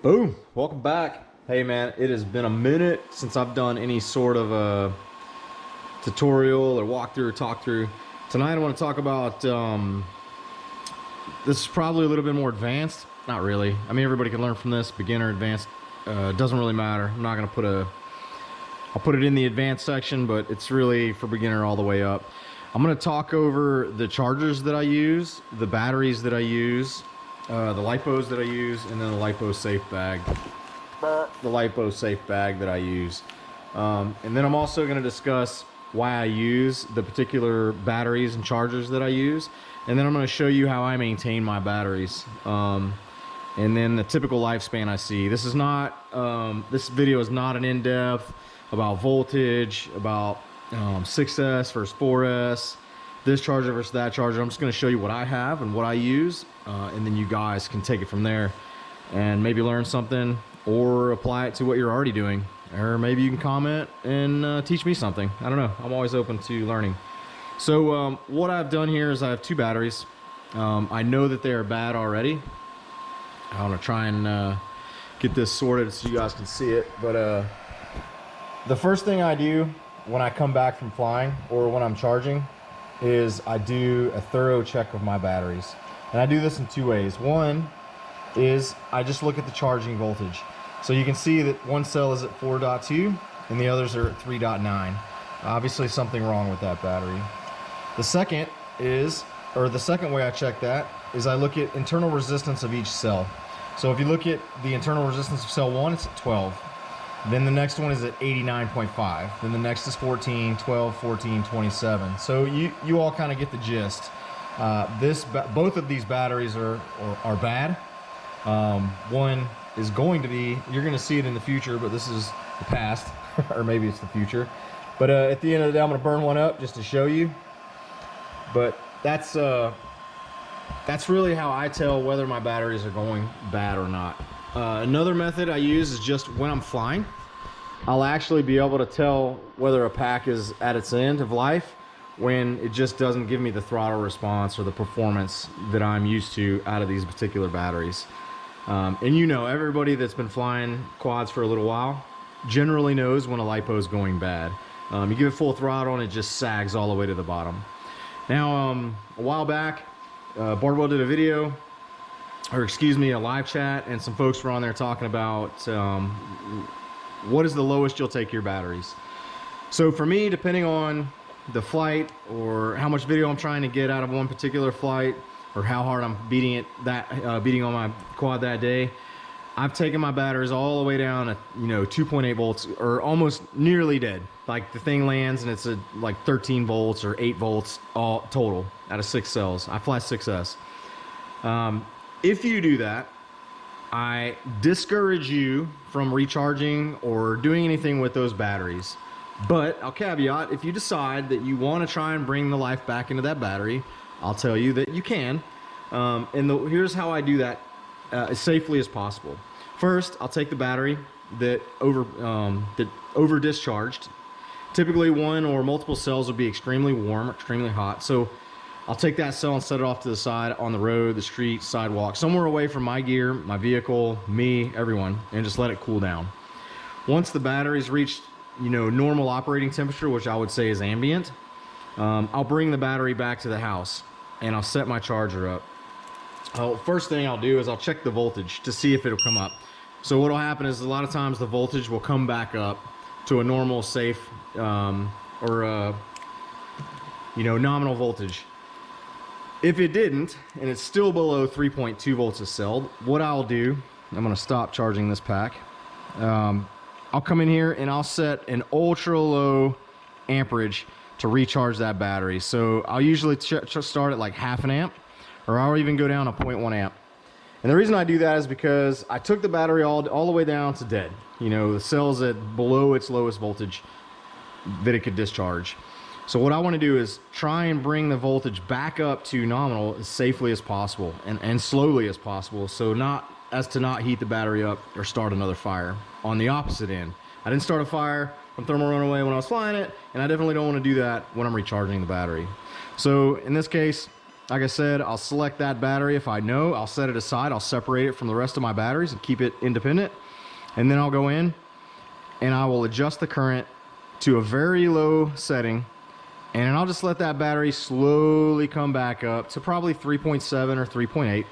Boom, welcome back. Hey man, it has been a minute since I've done any sort of a tutorial or walkthrough or talk through. Tonight I want to talk about, this is probably a little bit more advanced. Not really. I mean, everybody can learn from this, beginner, advanced, doesn't really matter. I'm not going to put I'll put it in the advanced section, but it's really for beginner all the way up. I'm going to talk over the chargers that I use, the batteries that I use, the LiPos that I use, and then the LiPo safe bag. The LiPo safe bag that I use. And then I'm also going to discuss why I use the particular batteries and chargers that I use. And then I'm going to show you how I maintain my batteries. And then the typical lifespan I see. This is not, this video is not an in-depth about voltage, about 6S versus 4S, this charger versus that charger. I'm just going to show you what I have and what I use, and then you guys can take it from there and maybe learn something or apply it to what you're already doing, or maybe you can comment and teach me something. I don't know. I'm always open to learning. So what I've done here is I have two batteries. I know that they are bad already. I want to try and get this sorted so you guys can see it, but the first thing I do when I come back from flying or when I'm charging is I do a thorough check of my batteries. And I do this in two ways. One is I just look at the charging voltage. So you can see that one cell is at 4.2 and the others are at 3.9. Obviously something wrong with that battery. The second is, or the second way I check that is I look at internal resistance of each cell. So if you look at the internal resistance of cell 1, it's at 12. Then the next one is at 89.5. Then the next is 14, 12, 14, 27. So you all kind of get the gist. Both of these batteries are bad. One is going to be, you're going to see it in the future, but this is the past, or maybe it's the future. But at the end of the day, I'm going to burn one up just to show you. But that's really how I tell whether my batteries are going bad or not. Another method I use is just when I'm flying, I'll actually be able to tell whether a pack is at its end of life when it just doesn't give me the throttle response or the performance that I'm used to out of these particular batteries. And you know, everybody that's been flying quads for a little while generally knows when a LiPo is going bad. You give it full throttle and it just sags all the way to the bottom. Now, a while back, Bardwell did a video, or excuse me, a live chat, and some folks were on there talking about what is the lowest you'll take your batteries. So for me, depending on the flight or how much video I'm trying to get out of one particular flight or how hard I'm beating on my quad that day, I've taken my batteries all the way down at 2.8 volts or almost nearly dead. Like the thing lands and it's at like 13 volts or 8 volts all total out of 6 cells. I fly 6S. If you do that, I discourage you from recharging or doing anything with those batteries. But I'll caveat, if you decide that you want to try and bring the life back into that battery, I'll tell you that you can. Here's how I do that as safely as possible. First, I'll take the battery that over discharged. Typically one or multiple cells will be extremely warm or extremely hot. So I'll take that cell and set it off to the side on the road, the street, sidewalk, somewhere away from my gear, my vehicle, me, everyone, and just let it cool down. Once the battery's reached, normal operating temperature, which I would say is ambient, I'll bring the battery back to the house and I'll set my charger up. First thing I'll do is I'll check the voltage to see if it'll come up. So what'll happen is a lot of times the voltage will come back up to a normal, safe, nominal voltage. If it didn't, and it's still below 3.2 volts a cell, what I'll do, I'm going to stop charging this pack. I'll come in here and I'll set an ultra low amperage to recharge that battery. So I'll usually start at like half an amp, or I'll even go down to 0.1 amp. And the reason I do that is because I took the battery all the way down to dead. The cell's at below its lowest voltage that it could discharge. So what I want to do is try and bring the voltage back up to nominal as safely as possible and slowly as possible, so not heat the battery up or start another fire. On the opposite end, I didn't start a fire from thermal runaway when I was flying it, and I definitely don't want to do that when I'm recharging the battery. So in this case, like I said, I'll select that battery. If I know, I'll set it aside. I'll separate it from the rest of my batteries and keep it independent. And then I'll go in and I will adjust the current to a very low setting. And I'll just let that battery slowly come back up to probably 3.7 or 3.8.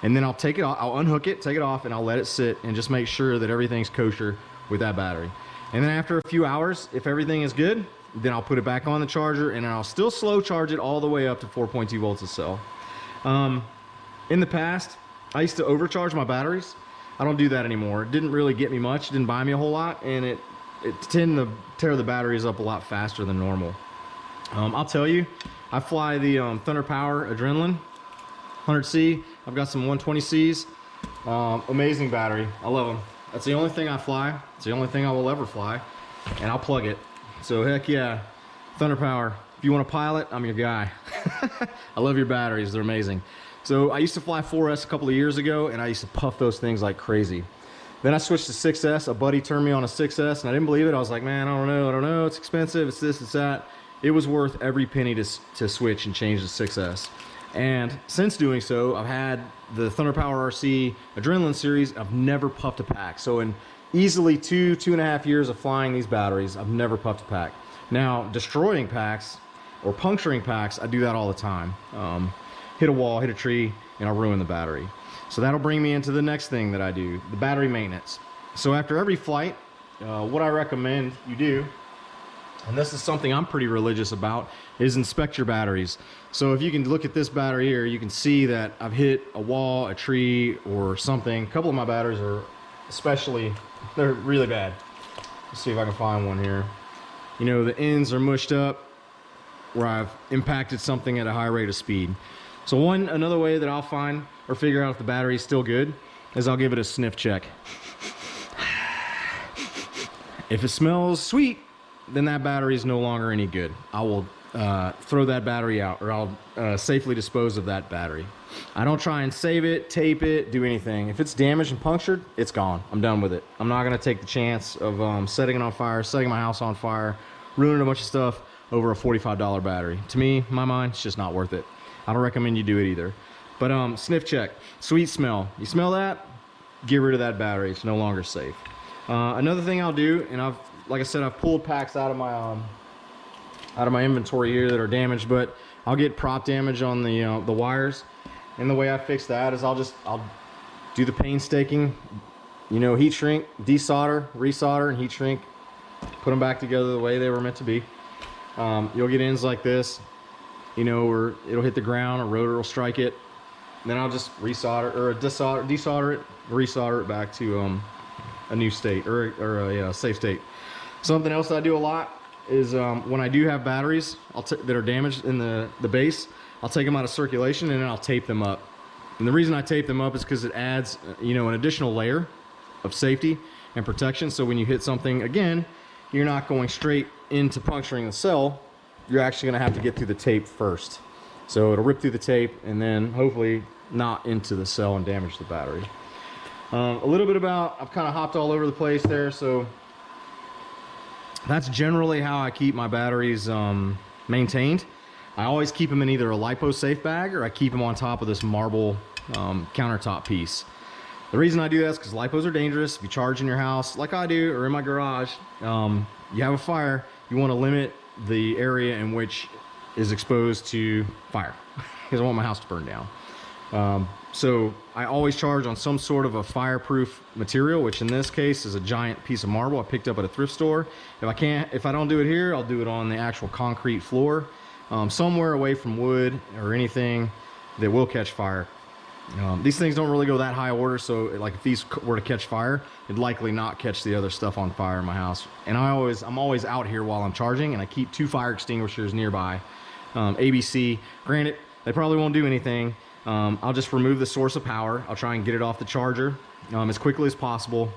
And then I'll take it off, I'll unhook it, take it off, and I'll let it sit and just make sure that everything's kosher with that battery. And then after a few hours, if everything is good, then I'll put it back on the charger and I'll still slow charge it all the way up to 4.2 volts a cell. In the past, I used to overcharge my batteries. I don't do that anymore. It didn't really get me much, it didn't buy me a whole lot, and it tended to tear the batteries up a lot faster than normal. I'll tell you, I fly the Thunder Power Adrenaline 100C. I've got some 120Cs. Amazing battery. I love them. That's the only thing I fly. It's the only thing I will ever fly, and I'll plug it. So heck yeah, Thunder Power. If you want to pilot, I'm your guy. I love your batteries. They're amazing. So I used to fly 4S a couple of years ago, and I used to puff those things like crazy. Then I switched to 6S. A buddy turned me on a 6S, and I didn't believe it. I was like, man, I don't know. It's expensive. It's this, it's that. It was worth every penny to switch and change to 6S. And since doing so, I've had the Thunder Power RC Adrenaline series. I've never puffed a pack. So in easily 2.5 years of flying these batteries, I've never puffed a pack. Now, destroying packs or puncturing packs, I do that all the time. Hit a wall, hit a tree, and I'll ruin the battery. So that'll bring me into the next thing that I do, the battery maintenance. So after every flight, what I recommend you do, and this is something I'm pretty religious about, is inspect your batteries. So if you can look at this battery here, you can see that I've hit a wall, a tree, or something. A couple of my batteries are they're really bad. Let's see if I can find one here. You know, the ends are mushed up where I've impacted something at a high rate of speed. So another way that I'll find or figure out if the battery is still good is I'll give it a sniff check. If it smells sweet, then that battery is no longer any good. I will throw that battery out, or I'll safely dispose of that battery. I don't try and save it, tape it, do anything. If it's damaged and punctured, it's gone. I'm done with it. I'm not gonna take the chance of setting it on fire, setting my house on fire, ruining a bunch of stuff over a $45 battery. To me, my mind, it's just not worth it. I don't recommend you do it either. But sniff check, sweet smell. You smell that? Get rid of that battery. It's no longer safe. Another thing I'll do, and like I said, I've pulled packs out of my inventory here that are damaged, but I'll get prop damage on the wires. And the way I fix that is I'll do the painstaking, heat shrink, desolder, resolder, and heat shrink, put them back together the way they were meant to be. You'll get ends like this, or it'll hit the ground, a rotor will strike it. And then I'll just resolder or desolder it, resolder it back to a new state or a safe state. Something else that I do a lot is when I do have batteries that are damaged in the base, I'll take them out of circulation and then I'll tape them up. And the reason I tape them up is because it adds, an additional layer of safety and protection. So when you hit something again, you're not going straight into puncturing the cell. You're actually going to have to get through the tape first. So it'll rip through the tape and then hopefully not into the cell and damage the battery. A little bit about, I've kind of hopped all over the place there. So that's generally how I keep my batteries maintained. I always keep them in either a LiPo safe bag or I keep them on top of this marble countertop piece. The reason I do that is because LiPos are dangerous. If you charge in your house like I do or in my garage, you have a fire, you want to limit the area in which is exposed to fire because I want my house to burn down. So I always charge on some sort of a fireproof material, which in this case is a giant piece of marble I picked up at a thrift store. If I don't do it here, I'll do it on the actual concrete floor, somewhere away from wood or anything that will catch fire. These things don't really go that high order, so like if these were to catch fire, it'd likely not catch the other stuff on fire in my house. And I'm always out here while I'm charging, and I keep 2 fire extinguishers nearby. ABC, granted, they probably won't do anything. I'll just remove the source of power. I'll try and get it off the charger as quickly as possible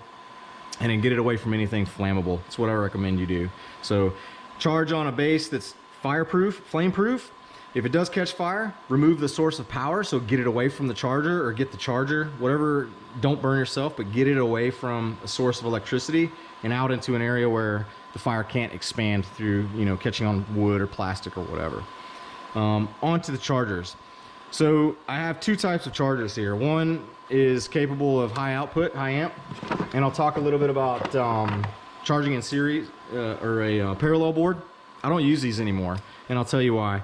and then get it away from anything flammable. That's what I recommend you do. So charge on a base that's fireproof, flameproof. If it does catch fire, remove the source of power, so get it away from the charger or get the charger, whatever, don't burn yourself, but get it away from a source of electricity and out into an area where the fire can't expand through, catching on wood or plastic or whatever. Onto the chargers. So I have two types of chargers here. One is capable of high output, high amp, and I'll talk a little bit about charging in series or a parallel board. I don't use these anymore, and I'll tell you why.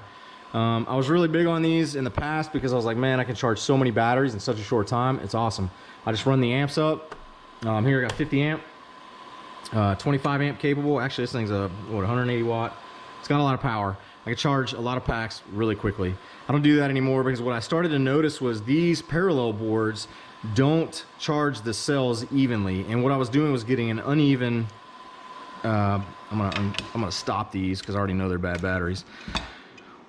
I was really big on these in the past because I was like, man, I can charge so many batteries in such a short time. It's awesome. I just run the amps up. Here I got 50 amp, 25 amp capable. Actually, this thing's a, what, 180 watt. It's got a lot of power. I can charge a lot of packs really quickly. I don't do that anymore because what I started to notice was these parallel boards don't charge the cells evenly. And what I was doing was getting an uneven, I'm gonna stop these because I already know they're bad batteries.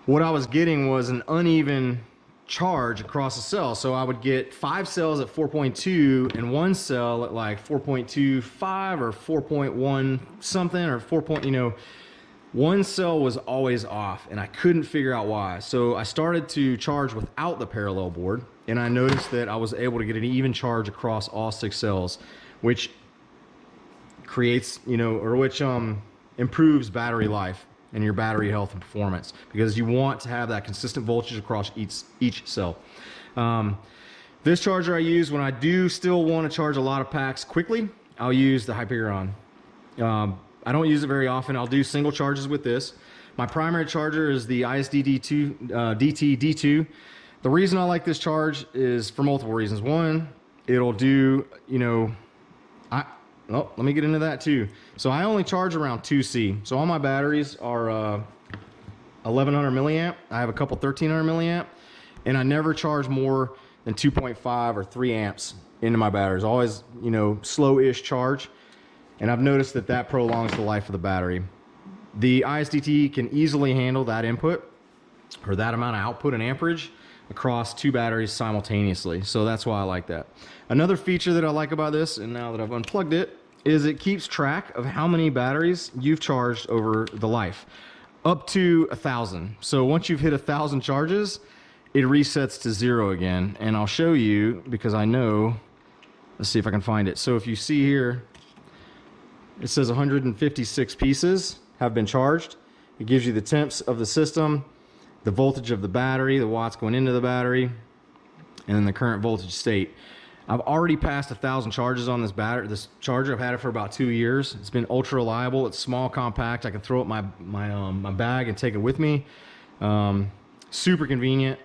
What I was getting was an uneven charge across the cell. So I would get 5 cells at 4.2 and 1 cell at like 4.25 or 4.1 something or 4 point, you know, one cell was always off and I couldn't figure out why. So I started to charge without the parallel board and I noticed that I was able to get an even charge across all 6 cells, which creates, you know, or which improves battery life and your battery health and performance, because you want to have that consistent voltage across each cell. This charger I use when I do still want to charge a lot of packs quickly, I'll use the Hyperion. I don't use it very often. I'll do single charges with this. My primary charger is the DT-D2. The reason I like this charge is for multiple reasons. One, it'll do, you know, oh, let me get into that too. So I only charge around 2C. So all my batteries are 1100 milliamp. I have a couple 1300 milliamp, and I never charge more than 2.5 or 3 amps into my batteries. Always, you know, slow-ish charge. And I've noticed that that prolongs the life of the battery. The ISDT can easily handle that input or that amount of output and amperage across 2 batteries simultaneously. So that's why I like that. Another feature that I like about this, and now that I've unplugged it, is it keeps track of how many batteries you've charged over the life, up to 1,000. So once you've hit 1,000 charges, it resets to 0 again. And I'll show you because I know, let's see if I can find it. So if you see here, it says 156 pieces have been charged. It gives you the temps of the system, the voltage of the battery, the watts going into the battery, and then the current voltage state. I've already passed 1,000 charges on this charger. I've had it for about 2 years. It's been ultra reliable. It's small, compact. I can throw it in my bag and take it with me. Super convenient.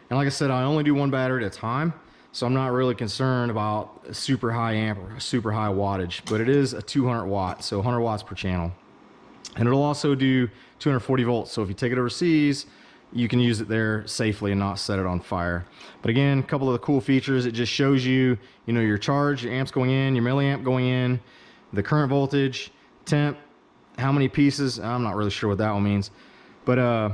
And like I said, I only do 1 battery at a time, so I'm not really concerned about a super high amp or super high wattage. But it is a 200 watt, so 100 watts per channel. And it'll also do 240 volts. So if you take it overseas, you can use it there safely and not set it on fire. But again, a couple of the cool features, it just shows you, you know, your charge, your amps going in, your milliamp going in, the current voltage, temp, how many pieces, I'm not really sure what that one means, but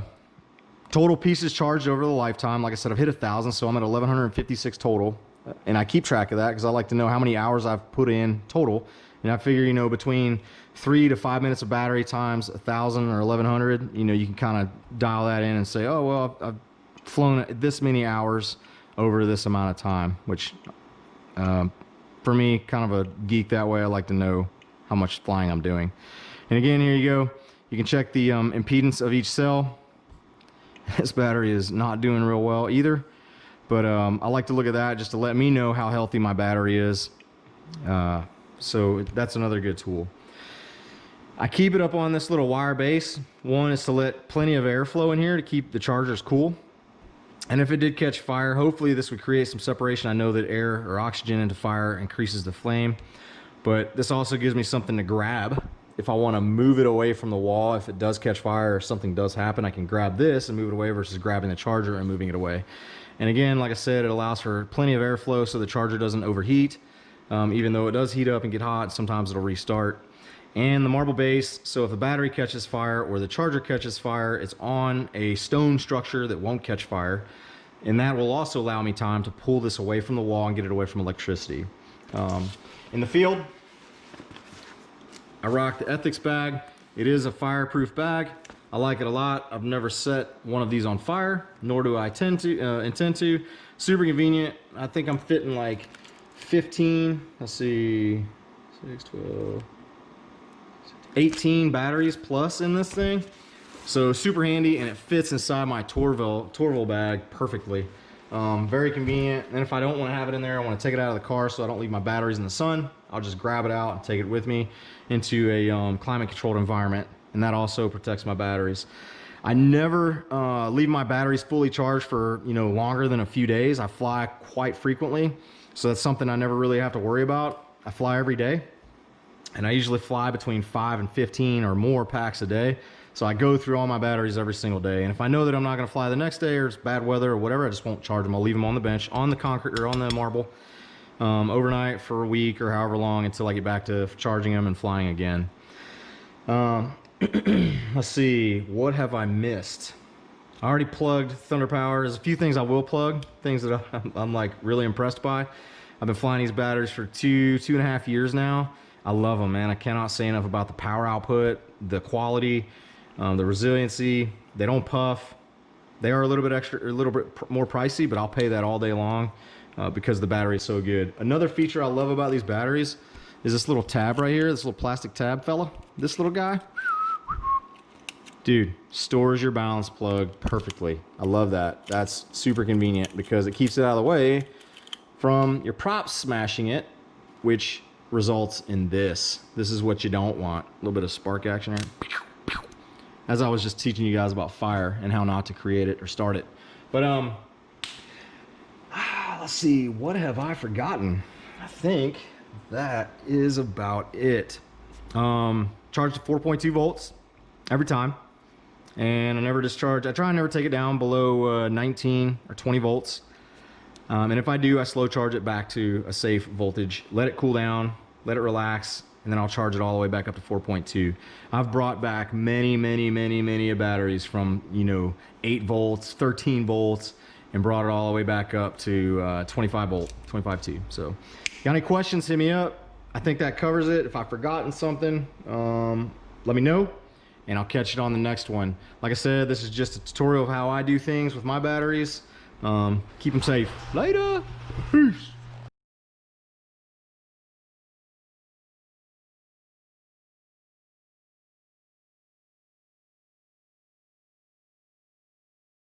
total pieces charged over the lifetime. Like I said, I've hit 1,000, so I'm at 1,156 total, and I keep track of that because I like to know how many hours I've put in total. And I figure, you know, between 3 to 5 minutes of battery times 1,000 or 1,100, you know, you can kind of dial that in and say, oh, well, I've flown this many hours over this amount of time, which for me, kind of a geek that way, I like to know how much flying I'm doing. And again, here you go. You can check the impedance of each cell. This battery is not doing real well either, but I like to look at that just to let me know how healthy my battery is. So that's another good tool. I keep it up on this little wire base. One is to let plenty of airflow in here to keep the chargers cool. And if it did catch fire, hopefully this would create some separation. I know that air or oxygen into fire increases the flame, but this also gives me something to grab. If I want to move it away from the wall, if it does catch fire or something does happen, I can grab this and move it away versus grabbing the charger and moving it away. And again, like I said, it allows for plenty of airflow so the charger doesn't overheat. Even though it does heat up and get hot, sometimes it'll restart. And the marble base, so if the battery catches fire or the charger catches fire, it's on a stone structure that won't catch fire. And that will also allow me time to pull this away from the wall and get it away from electricity. In the field, I rock the Ethix bag. It is a fireproof bag. I like it a lot. I've never set one of these on fire, nor do I intend to. Super convenient. I think I'm fitting like 15, let's see, 6, 12, 18 batteries plus in this thing. So super handy, and it fits inside my Torval bag perfectly. Very convenient. And if I don't want to have it in there, I want to take it out of the car so I don't leave my batteries in the sun, I'll just grab it out and take it with me into a climate controlled environment. And that also protects my batteries. I never leave my batteries fully charged for, you know, longer than a few days. I fly quite frequently, so that's something I never really have to worry about. I fly every day, and I usually fly between 5 and 15 or more packs a day. So I go through all my batteries every single day. And if I know that I'm not gonna fly the next day or it's bad weather or whatever, I just won't charge them. I'll leave them on the bench, on the concrete or on the marble, overnight for a week or however long until I get back to charging them and flying again. Let's see, what have I missed? I already plugged Thunder Power. There's a few things I will plug, things that I'm like really impressed by. I've been flying these batteries for two and a half years now. I love them, man. I cannot say enough about the power output, the quality, the resiliency. They don't puff. They are a little bit more pricey, but I'll pay that all day long because the battery is so good. Another feature I love about these batteries is this little tab right here, this little plastic tab fella. This little guy, dude, stores your balance plug perfectly. I love that. That's super convenient because it keeps it out of the way from your props smashing it, which results in this. This is what you don't want. A little bit of spark action here. As I was just teaching you guys about fire and how not to create it or start it. But let's see, what have I forgotten? I think that is about it. Charge to 4.2 volts every time. And I never discharge. I try and never take it down below 19 or 20 volts. And if I do, I slow charge it back to a safe voltage, let it cool down, let it relax, and then I'll charge it all the way back up to 4.2. I've brought back many batteries from, you know, 8 volts, 13 volts, and brought it all the way back up to 25 volt, 25.2. So, got any questions, hit me up. I think that covers it. If I've forgotten something, let me know, and I'll catch it on the next one. Like I said, this is just a tutorial of how I do things with my batteries. Keep them safe. Later. Peace.